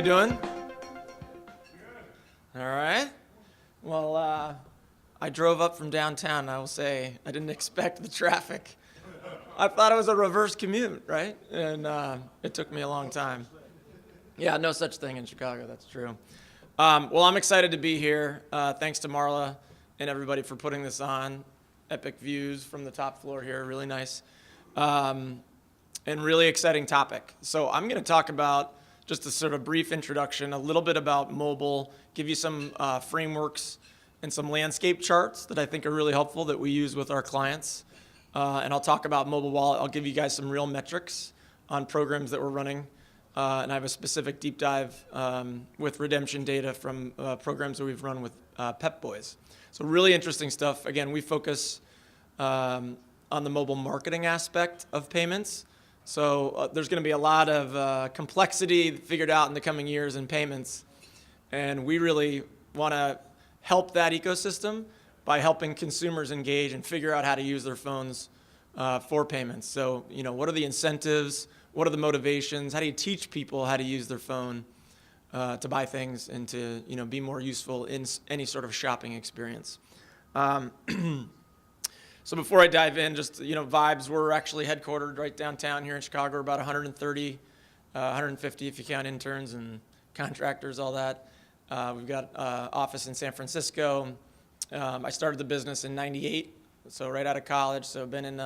doing? All right. Well, I drove up from downtown, and I will say I didn't expect the traffic. I thought it was a reverse commute, right? And it took me a long time. Yeah, no such thing in Chicago, that's true. Well, I'm excited to be here. Thanks to Marla and everybody for putting this on. Epic views from the top floor here, really nice. And really exciting topic. So I'm going to talk about, just a sort of brief introduction, a little bit about mobile, give you some frameworks and some landscape charts that I think are really helpful that we use with our clients. And I'll talk about mobile wallet. I'll give you guys some real metrics on programs that we're running. And I have a specific deep dive with redemption data from programs that we've run with Pep Boys. So really interesting stuff. Again, we focus on the mobile marketing aspect of payments. So there's going to be a lot of complexity figured out in the coming years in payments. And we really want to help that ecosystem by helping consumers engage and figure out how to use their phones for payments. So, what are the incentives? What are the motivations? How do you teach people how to use their phone to buy things and to, be more useful in any sort of shopping experience? So before I dive in, just, Vibes, we're actually headquartered right downtown here in Chicago. We're about 130, 150 if you count interns and contractors, all that. We've got an office in San Francisco. I started the business in '98, so right out of college. So I've been in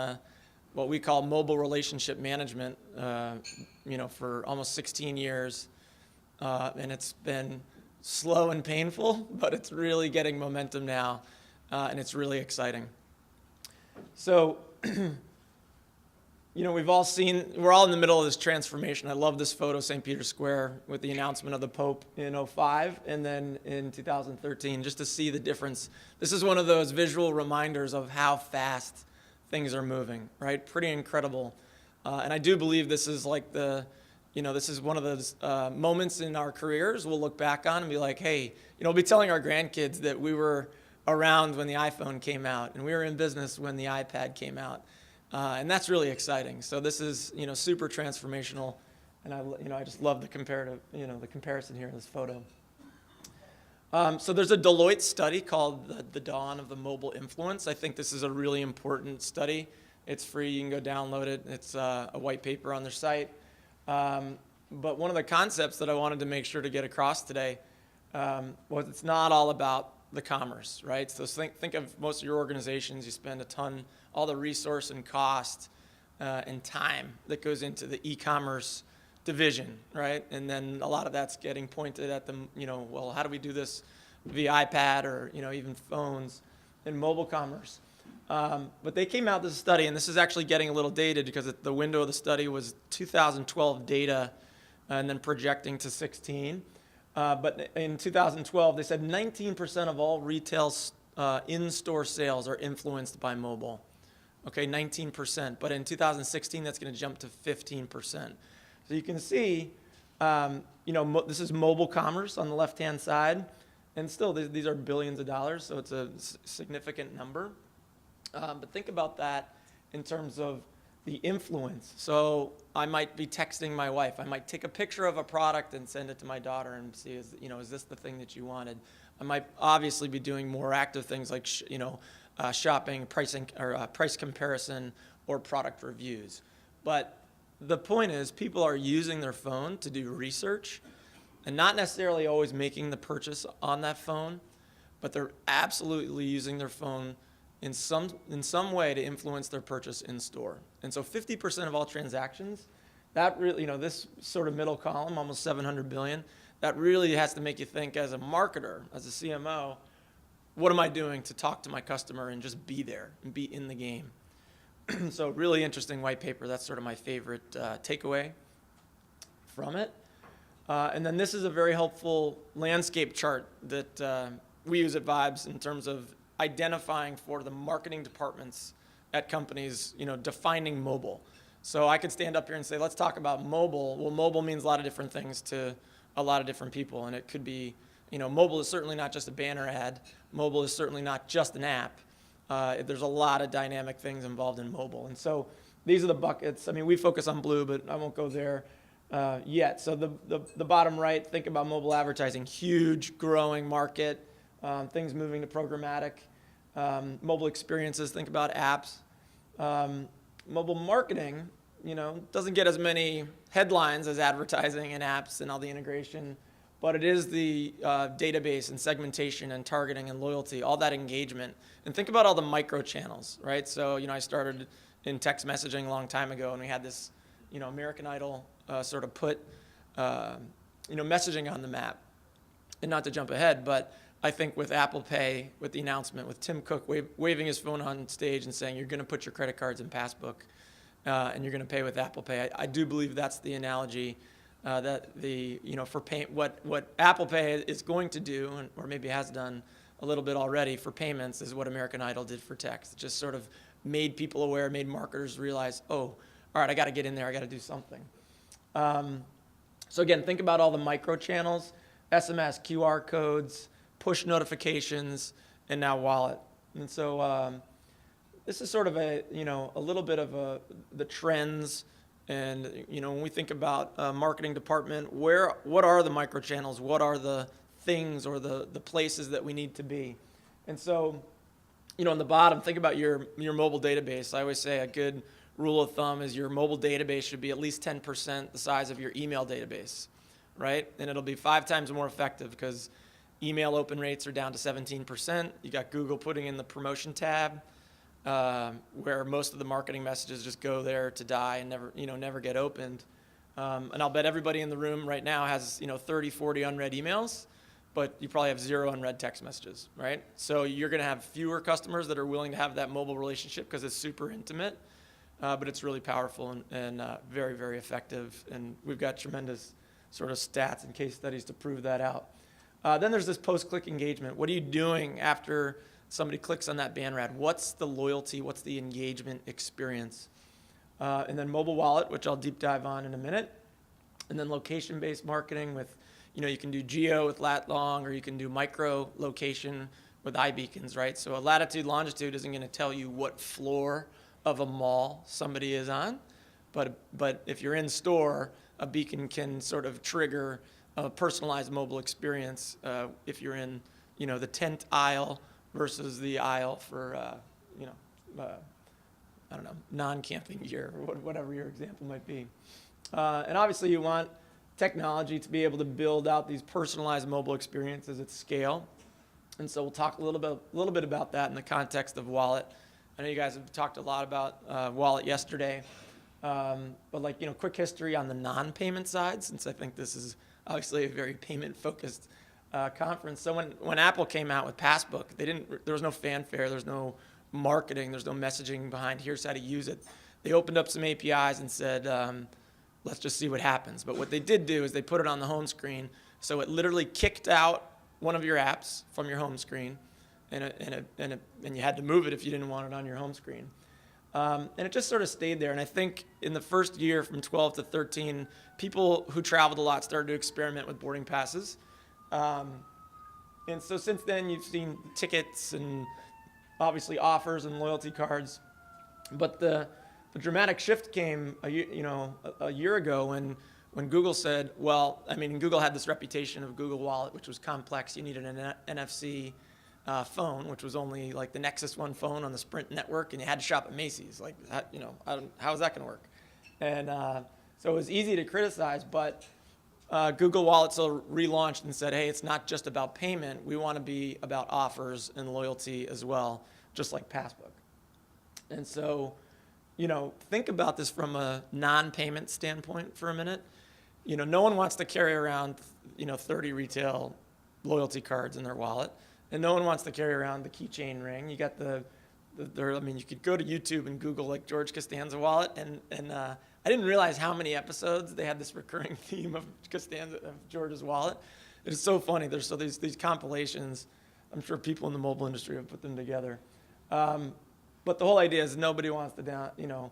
what we call mobile relationship management, for almost 16 years. And it's been slow and painful, but it's really getting momentum now, and it's really exciting. So, we're all in the middle of this transformation. I love this photo, St. Peter's Square, with the announcement of the Pope in '05 and then in 2013, just to see the difference. This is one of those visual reminders of how fast things are moving, right? Pretty incredible. And I do believe this is like this is one of those moments in our careers we'll look back on and be like, hey, we'll be telling our grandkids that we were around when the iPhone came out and we were in business when the iPad came out. And that's really exciting. So this is, super transformational. And I just love the comparison here in this photo. So there's a Deloitte study called The Dawn of the Mobile Influence. I think this is a really important study. It's free. You can go download it. It's a white paper on their site. But one of the concepts that I wanted to make sure to get across today was it's not all about the commerce, right? So think of most of your organizations. You spend all the resource and cost and time that goes into the e-commerce division, right? And then a lot of that's getting pointed at them, well, how do we do this via iPad or, even phones and mobile commerce? But they came out with this study, and this is actually getting a little dated because the window of the study was 2012 data and then projecting to 16. But in 2012, they said 19% of all retail in-store sales are influenced by mobile. Okay, 19%. But in 2016, that's going to jump to 15%. So you can see, this is mobile commerce on the left-hand side. And still, these are billions of dollars, so it's a significant number. But think about that in terms of the influence. So I might be texting my wife. I might take a picture of a product and send it to my daughter and see, is this the thing that you wanted? I might obviously be doing more active things like, shopping, pricing, or price comparison, or product reviews. But the point is, people are using their phone to do research, and not necessarily always making the purchase on that phone, but they're absolutely using their phone in some way to influence their purchase in store. And so 50% of all transactions, that really, this sort of middle column, almost 700 billion, that really has to make you think as a marketer, as a CMO, what am I doing to talk to my customer and just be there and be in the game? So really interesting white paper. That's sort of my favorite takeaway from it. And then this is a very helpful landscape chart that we use at Vibes in terms of identifying for the marketing departments at companies, defining mobile. So I could stand up here and say, let's talk about mobile. Well, mobile means a lot of different things to a lot of different people. And it could be, mobile is certainly not just a banner ad. Mobile is certainly not just an app. There's a lot of dynamic things involved in mobile. And so these are the buckets. I mean, we focus on blue, but I won't go there. yet. So the bottom right, think about mobile advertising, huge growing market, things moving to programmatic, mobile experiences, think about apps. Mobile marketing, doesn't get as many headlines as advertising and apps and all the integration, but it is the database and segmentation and targeting and loyalty, all that engagement. And think about all the micro channels, right? So, I started in text messaging a long time ago, and we had this, American Idol sort of put, messaging on the map. And not to jump ahead, but I think with Apple Pay, with the announcement, with Tim Cook waving his phone on stage and saying, you're going to put your credit cards in Passbook, and you're going to pay with Apple Pay. I do believe that's the analogy that for pay, what Apple Pay is going to do, or maybe has done a little bit already for payments, is what American Idol did for text. It just sort of made people aware, made marketers realize, oh, all right, I got to get in there, I got to do something. So again, think about all the micro channels, SMS, QR codes, push notifications, and now wallet. And so this is sort of a little bit of the trends. And when we think about a marketing department, what are the micro channels? What are the things or the places that we need to be? And so, on the bottom, think about your mobile database. I always say a good rule of thumb is your mobile database should be at least 10% the size of your email database, right? And it'll be 5 times more effective because email open rates are down to 17%. You got Google putting in the promotion tab, where most of the marketing messages just go there to die and never get opened. And I'll bet everybody in the room right now has 30, 40 unread emails, but you probably have 0 unread text messages, right? So you're going to have fewer customers that are willing to have that mobile relationship because it's super intimate, but it's really powerful and very, very effective. And we've got tremendous sort of stats and case studies to prove that out. Then there's this post-click engagement. What are you doing after somebody clicks on that band rad? What's the loyalty? What's the engagement experience? And then mobile wallet, which I'll deep dive on in a minute. And then location-based marketing with, you can do geo with lat long, or you can do micro location with iBeacons, right? So a latitude, longitude isn't going to tell you what floor of a mall somebody is on. But if you're in store, a beacon can sort of trigger a personalized mobile experience if you're in, the tent aisle versus the aisle for, I don't know, non-camping gear, or whatever your example might be. And obviously you want technology to be able to build out these personalized mobile experiences at scale. And so we'll talk a little bit about that in the context of wallet. I know you guys have talked a lot about wallet yesterday, but quick history on the non-payment side, since I think this is obviously a very payment-focused conference. So when Apple came out with Passbook, there was no fanfare, there's no marketing, there's no messaging behind here's how to use it. They opened up some APIs and said, let's just see what happens. But what they did do is they put it on the home screen, so it literally kicked out one of your apps from your home screen, and you had to move it if you didn't want it on your home screen. And it just sort of stayed there. And I think in the first year, from 12 to 13, people who traveled a lot started to experiment with boarding passes. And so since then, you've seen tickets and obviously offers and loyalty cards. But the dramatic shift came a year ago when Google said, Google had this reputation of Google Wallet, which was complex. You needed an NFC phone, which was only like the Nexus One phone on the Sprint network, and you had to shop at Macy's. How is that going to work? And so it was easy to criticize, but Google Wallet still relaunched and said, hey, it's not just about payment. We want to be about offers and loyalty as well, just like Passbook. And so, think about this from a non-payment standpoint for a minute. No one wants to carry around, 30 retail loyalty cards in their wallet. And no one wants to carry around the keychain ring. You got you could go to YouTube and Google like George Costanza wallet, and I didn't realize how many episodes they had this recurring theme of George's wallet. It is so funny. There's these compilations. I'm sure people in the mobile industry have put them together. But the whole idea is nobody wants to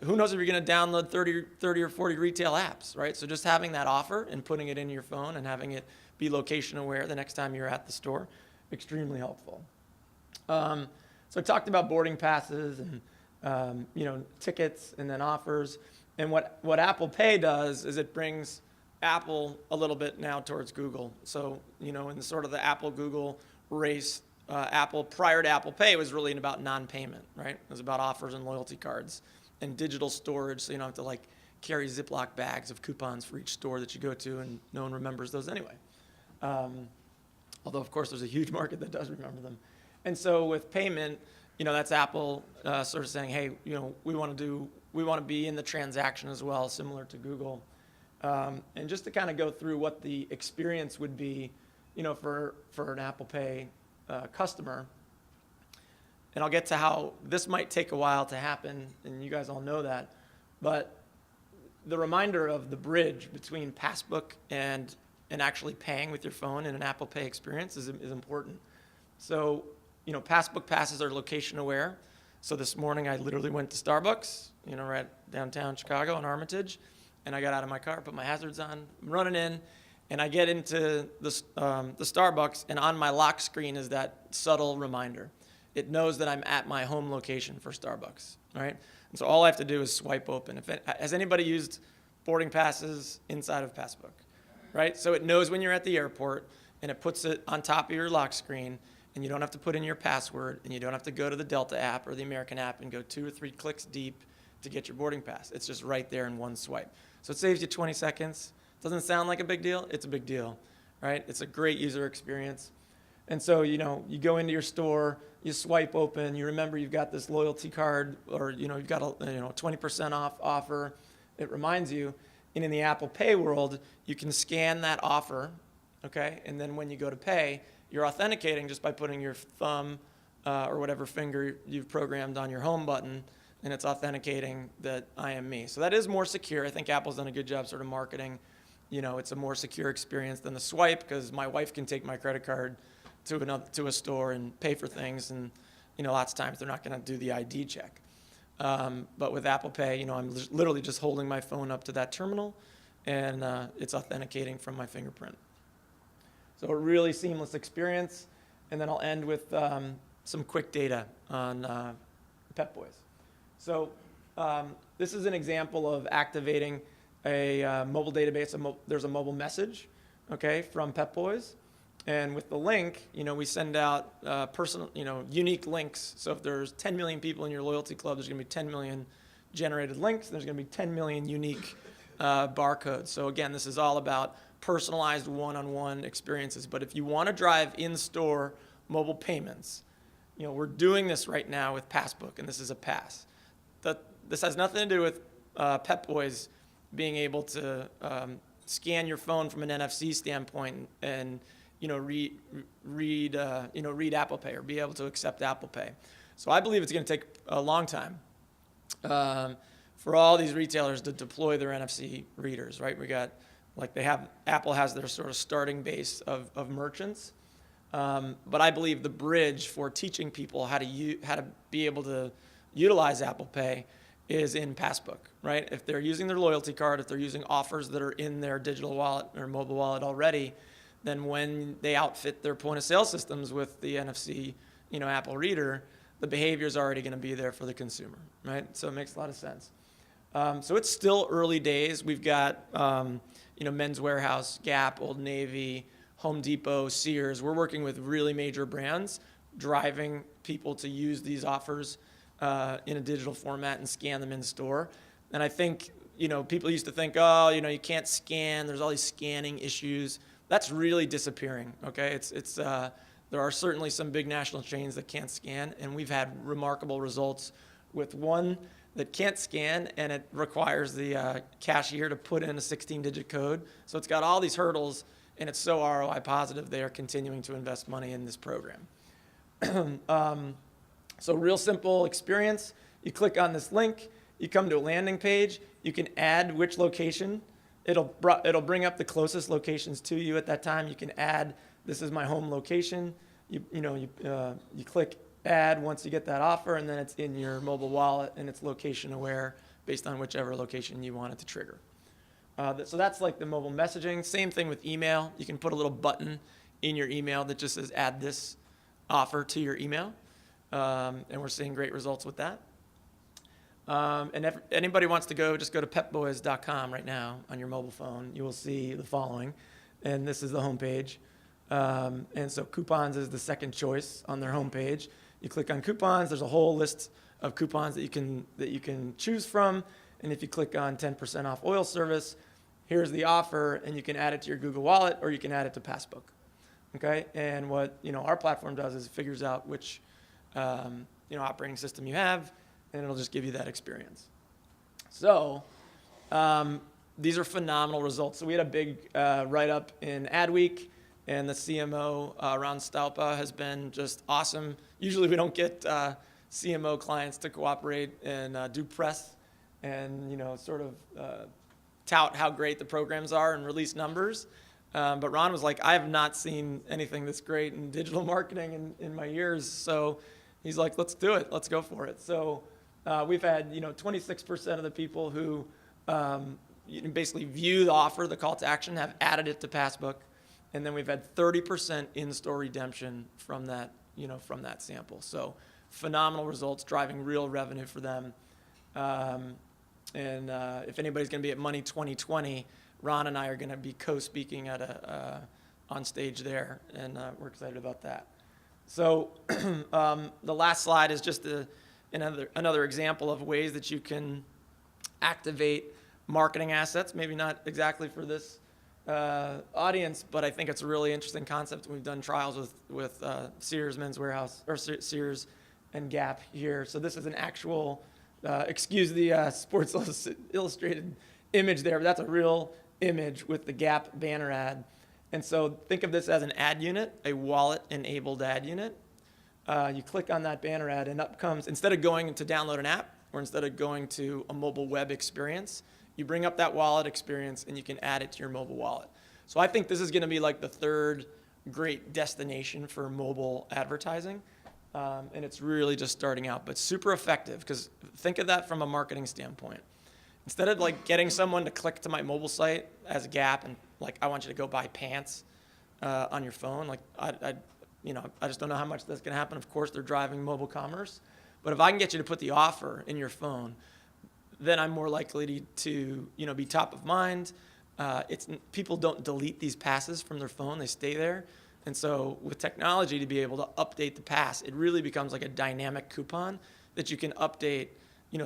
who knows if you're going to download 30 or 40 retail apps, right? So just having that offer and putting it in your phone and having it be location aware the next time you're at the store, extremely helpful. So I talked about boarding passes and tickets and then offers. And what Apple Pay does is it brings Apple a little bit now towards Google. So, in the sort of the Apple-Google race, Apple, prior to Apple Pay, was really about non-payment, right? It was about offers and loyalty cards and digital storage, so you don't have to carry Ziploc bags of coupons for each store that you go to, and no one remembers those anyway. Although, of course, there's a huge market that does remember them. And so with payment, that's Apple sort of saying, hey, we want to be in the transaction as well, similar to Google. And just to kind of go through what the experience would be, for an Apple Pay customer. And I'll get to how this might take a while to happen, and you guys all know that. But the reminder of the bridge between Passbook and actually paying with your phone in an Apple Pay experience is important. So, Passbook passes are location aware. So this morning I literally went to Starbucks, right downtown Chicago on Armitage, and I got out of my car, put my hazards on, I'm running in, and I get into the Starbucks, and on my lock screen is that subtle reminder. It knows that I'm at my home location for Starbucks, right? And so all I have to do is swipe open. Has anybody used boarding passes inside of Passbook, right? So it knows when you're at the airport, and it puts it on top of your lock screen, and you don't have to put in your password, and you don't have to go to the Delta app or the American app and go 2 or 3 clicks deep to get your boarding pass. It's just right there in one swipe. So it saves you 20 seconds. Doesn't sound like a big deal. It's a big deal, right? It's a great user experience. And so, you go into your store, you swipe open, you remember you've got this loyalty card, or, you've got a 20% off offer. It reminds you. And in the Apple Pay world, you can scan that offer, okay? And then when you go to pay, you're authenticating just by putting your thumb or whatever finger you've programmed on your home button, and it's authenticating that I am me. So that is more secure. I think Apple's done a good job sort of marketing. It's a more secure experience than the swipe, because my wife can take my credit card to a store and pay for things, and lots of times they're not going to do the ID check. But with Apple Pay, I'm literally just holding my phone up to that terminal, and it's authenticating from my fingerprint. So a really seamless experience. And then I'll end with some quick data on Pep Boys. So this is an example of activating a mobile database. There's a mobile message, okay, from Pep Boys. And with the link, we send out personal, unique links. So if there's 10 million people in your loyalty club, there's going to be 10 million generated links. And there's going to be 10 million unique barcodes. So again, this is all about personalized one-on-one experiences. But if you want to drive in-store mobile payments, we're doing this right now with Passbook, and this is a pass. This has nothing to do with Pep Boys being able to scan your phone from an NFC standpoint and read Apple Pay or be able to accept Apple Pay. So I believe it's going to take a long time for all these retailers to deploy their NFC readers, right? Apple has their sort of starting base of merchants, but I believe the bridge for teaching people how to be able to utilize Apple Pay is in Passbook, right? If they're using their loyalty card, if they're using offers that are in their digital wallet or mobile wallet already, then when they outfit their point of sale systems with the NFC, Apple reader, the behavior is already going to be there for the consumer, right? So it makes a lot of sense. So it's still early days. We've got, Men's Warehouse, Gap, Old Navy, Home Depot, Sears. We're working with really major brands, driving people to use these offers in a digital format and scan them in store. And I think, people used to think, you can't scan. There's all these scanning issues. That's really disappearing, okay? There are certainly some big national chains that can't scan, and we've had remarkable results with one that can't scan, and it requires the cashier to put in a 16-digit code. So it's got all these hurdles, and it's so ROI positive, they are continuing to invest money in this program. So real simple experience. You click on this link. You come to a landing page. You can add which location. It'll bring up the closest locations to you at that time. You can add, this is my home location. You click add once you get that offer, and then it's in your mobile wallet, and it's location aware based on whichever location you want it to trigger. So that's like the mobile messaging. Same thing with email. You can put a little button in your email that just says add this offer to your email, and we're seeing great results with that. And if anybody wants to go, just go to petboys.com right now on your mobile phone. You will see the following. And this is the homepage. And so coupons is the second choice on their homepage. You click on coupons. There's a whole list of coupons that you can choose from. And if you click on 10% off oil service, here's the offer, and you can add it to your Google Wallet or you can add it to Passbook. Okay? And what our platform does is it figures out which operating system you have, and it'll just give you that experience. So these are phenomenal results. So we had a big write-up in Adweek, and the CMO, Ron Stalpa, has been just awesome. Usually we don't get CMO clients to cooperate and do press and sort of tout how great the programs are and release numbers. But Ron was like, I have not seen anything this great in digital marketing in my years. So he's like, let's do it. Let's go for it. So we've had 26% of the people who basically view the offer, the call to action, have added it to Passbook. And then we've had 30% in-store redemption from that sample. So phenomenal results, driving real revenue for them. And if anybody's going to be at Money 2020, Ron and I are going to be co-speaking at on stage there, and we're excited about that. So the last slide is just another example of ways that you can activate marketing assets. Maybe not exactly for this audience, but I think it's a really interesting concept. We've done trials with Sears Men's Warehouse, or Sears and Gap here. So this is an actual, excuse the Sports Illustrated image there, but that's a real image with the Gap banner ad. And so think of this as an ad unit, a wallet-enabled ad unit. You click on that banner ad, and up comes, instead of going to download an app, or instead of going to a mobile web experience, you bring up that wallet experience, and you can add it to your mobile wallet. So I think this is going to be like the third great destination for mobile advertising. And it's really just starting out, but super effective, because think of that from a marketing standpoint. Instead of like getting someone to click to my mobile site as a Gap and like, I want you to go buy pants on your phone, like I just don't know how much that's going to happen. Of course, they're driving mobile commerce, but if I can get you to put the offer in your phone, then I'm more likely to be top of mind. People don't delete these passes from their phone; they stay there. And so with technology, to be able to update the pass, it really becomes like a dynamic coupon that you can update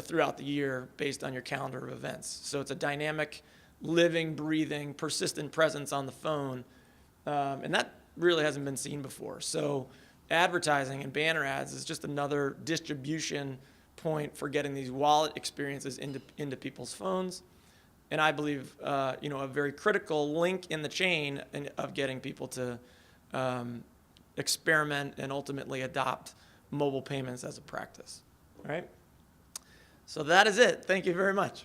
throughout the year based on your calendar of events. So it's a dynamic, living, breathing, persistent presence on the phone. And that really hasn't been seen before. So advertising and banner ads is just another distribution point for getting these wallet experiences into people's phones. And I believe, a very critical link in the chain of getting people to experiment and ultimately adopt mobile payments as a practice. All right? So that is it. Thank you very much.